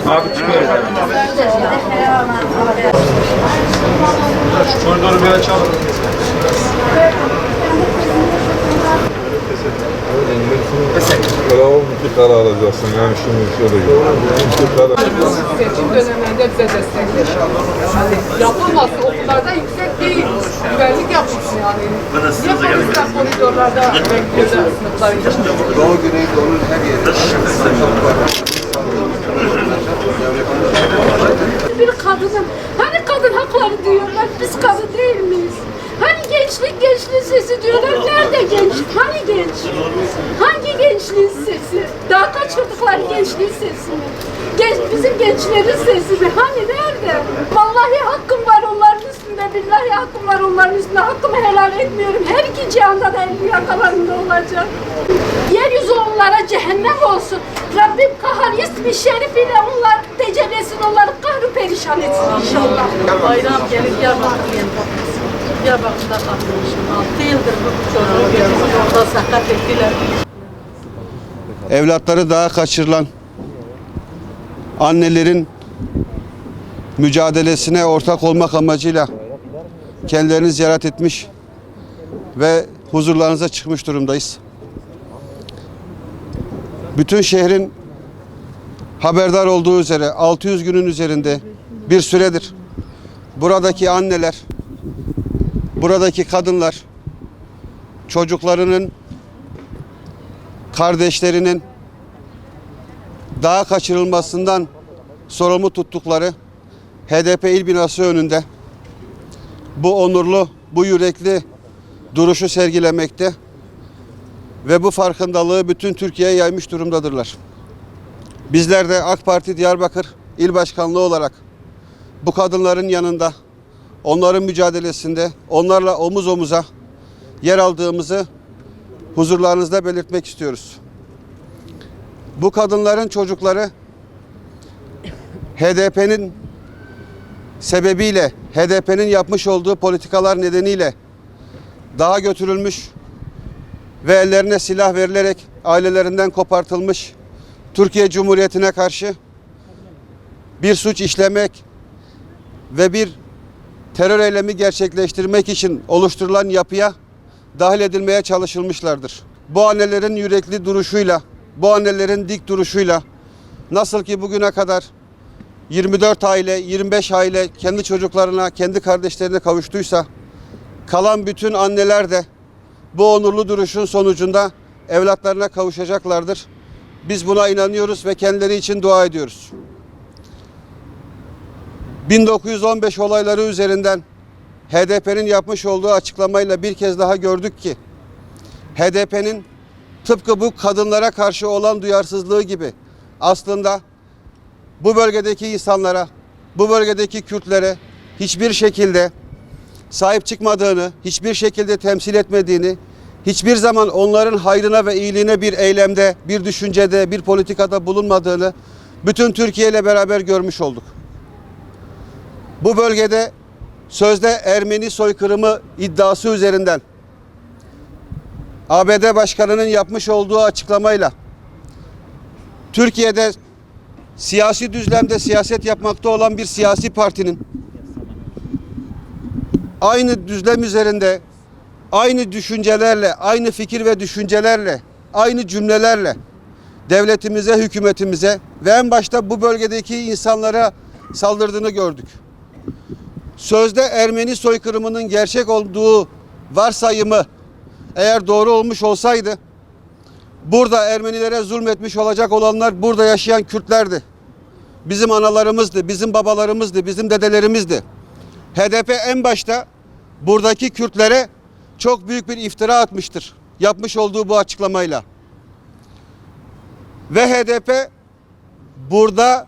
Abi çıkıyor. Koridoru bir açalım. Bravo, mutlaka alacaksın yani şunu şöyle mutlaka. Seçim döneminde bize destek veriyor. Yani yapılması okullarda yüksek değil. Güvenlik yapmışsın yani. Niye polisler koridorlarda bekliyor sınıflar için? Doğu Güneydoğu'nun her yerinde Bir kadının, hani kadın hakları diyorlar, biz kadın değil miyiz? Hani gençliğin sesi diyorlar, nerede genç? Hani genç? Hangi gençliğin sesi? Daha kaçırdıkları gençliğin sesi mi? Bizim gençlerin sesi mi? Hani nerede? Vallahi hakkım var onların üstünde, billahi hakkım var onların üstünde. Hakkımı helal etmiyorum. Her iki cihanda da elli yakalarında olacak. Yeryüzü onlara cehennem olsun. Rabbim kahar ismi şerifiyle onlar tecellesin, onları kahru perişan etsin inşallah. Bayram gelip Diyarbakır'da kalmışım. 6 yıldır bu çocuğu getirip orada sakat ettiler. evlatları daha kaçırılan annelerin mücadelesine ortak olmak amacıyla kendilerini ziyaret etmiş ve huzurlarınıza çıkmış durumdayız. Bütün şehrin haberdar olduğu üzere 600 günün üzerinde bir süredir buradaki anneler, buradaki kadınlar, çocuklarının, kardeşlerinin daha kaçırılmasından sorumlu tuttukları HDP il binası önünde bu onurlu, bu yürekli duruşu sergilemekte ve bu farkındalığı bütün Türkiye'ye yaymış durumdadırlar. Bizler de AK Parti Diyarbakır İl Başkanlığı olarak bu kadınların yanında, onların mücadelesinde, onlarla omuz omuza yer aldığımızı huzurlarınızda belirtmek istiyoruz. Bu kadınların çocukları HDP'nin sebebiyle, HDP'nin yapmış olduğu politikalar nedeniyle dağa götürülmüş ve ellerine silah verilerek ailelerinden kopartılmış, Türkiye Cumhuriyeti'ne karşı bir suç işlemek ve bir terör eylemi gerçekleştirmek için oluşturulan yapıya dahil edilmeye çalışılmışlardır. Bu annelerin yürekli duruşuyla, bu annelerin dik duruşuyla nasıl ki bugüne kadar 24 aile, 25 aile kendi çocuklarına, kendi kardeşlerine kavuştuysa, kalan bütün anneler de bu onurlu duruşun sonucunda evlatlarına kavuşacaklardır. Biz buna inanıyoruz ve kendileri için dua ediyoruz. 1915 olayları üzerinden HDP'nin yapmış olduğu açıklamayla bir kez daha gördük ki HDP'nin tıpkı bu kadınlara karşı olan duyarsızlığı gibi aslında bu bölgedeki insanlara, bu bölgedeki Kürtlere hiçbir şekilde sahip çıkmadığını, hiçbir şekilde temsil etmediğini, hiçbir zaman onların hayrına ve iyiliğine bir eylemde, bir düşüncede, bir politikada bulunmadığını bütün Türkiye ile beraber görmüş olduk. Bu bölgede sözde Ermeni soykırımı iddiası üzerinden ABD Başkanı'nın yapmış olduğu açıklamayla Türkiye'de siyasi düzlemde siyaset yapmakta olan bir siyasi partinin aynı düzlem üzerinde, aynı düşüncelerle, aynı fikir ve düşüncelerle, aynı cümlelerle devletimize, hükümetimize ve en başta bu bölgedeki insanlara saldırdığını gördük. Sözde Ermeni soykırımının gerçek olduğu varsayımı eğer doğru olmuş olsaydı, burada Ermenilere zulmetmiş olacak olanlar burada yaşayan Kürtlerdi. Bizim analarımızdı, bizim babalarımızdı, bizim dedelerimizdi. HDP en başta buradaki Kürtlere çok büyük bir iftira atmıştır. Yapmış olduğu bu açıklamayla. Ve HDP burada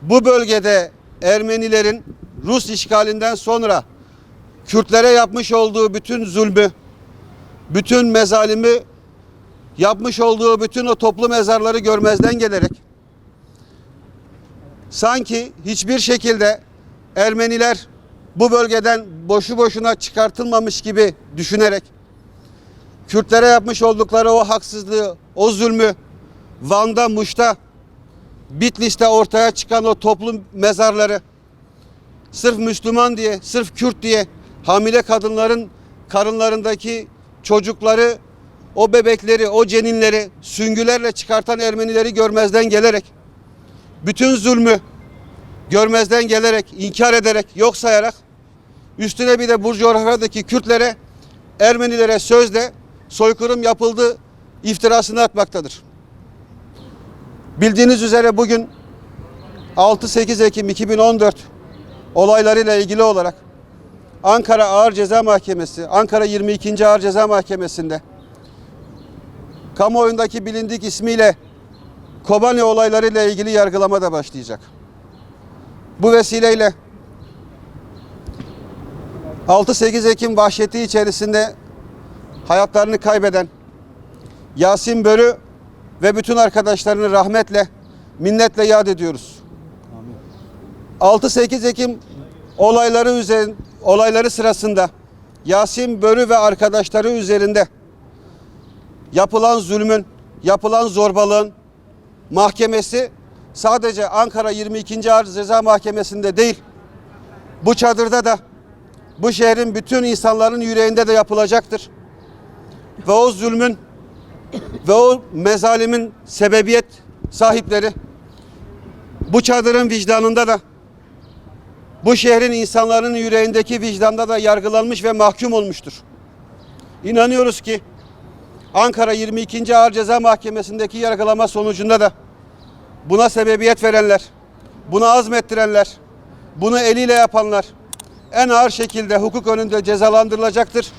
bu bölgede Ermenilerin Rus işgalinden sonra Kürtlere yapmış olduğu bütün zulmü, bütün mezalimi, yapmış olduğu bütün o toplu mezarları görmezden gelerek sanki hiçbir şekilde Ermeniler bu bölgeden boşu boşuna çıkartılmamış gibi düşünerek Kürtlere yapmış oldukları o haksızlığı, o zulmü Van'da, Muş'ta, Bitlis'te ortaya çıkan o toplum mezarları sırf Müslüman diye, sırf Kürt diye hamile kadınların karınlarındaki çocukları, o bebekleri, o ceninleri süngülerle çıkartan Ermenileri görmezden gelerek, bütün zulmü görmezden gelerek, inkar ederek, yok sayarak, üstüne bir de bu coğrafyadaki Kürtlere, Ermenilere sözle soykırım yapıldı iftirasını atmaktadır. Bildiğiniz üzere bugün 6-8 Ekim 2014 olaylarıyla ilgili olarak Ankara Ağır Ceza Mahkemesi, Ankara 22. Ağır Ceza Mahkemesi'nde kamuoyundaki bilindik ismiyle Kobani olaylarıyla ilgili yargılama da başlayacak. Bu vesileyle 6-8 Ekim vahşeti içerisinde hayatlarını kaybeden Yasin Börü ve bütün arkadaşlarını rahmetle, minnetle yad ediyoruz. 6-8 Ekim olayları sırasında Yasin Börü ve arkadaşları üzerinde yapılan zulmün, yapılan zorbalığın mahkemesi sadece Ankara 22. Ağır Ceza Mahkemesi'nde değil, bu çadırda da, bu şehrin bütün insanların yüreğinde de yapılacaktır. Ve o zulmün ve o mezalimin sebebiyet sahipleri bu çadırın vicdanında da, bu şehrin insanların yüreğindeki vicdanda da yargılanmış ve mahkum olmuştur. İnanıyoruz ki Ankara 22. Ağır Ceza Mahkemesi'ndeki yargılama sonucunda da buna sebebiyet verenler, buna azmettirenler, bunu eliyle yapanlar en ağır şekilde hukuk önünde cezalandırılacaktır.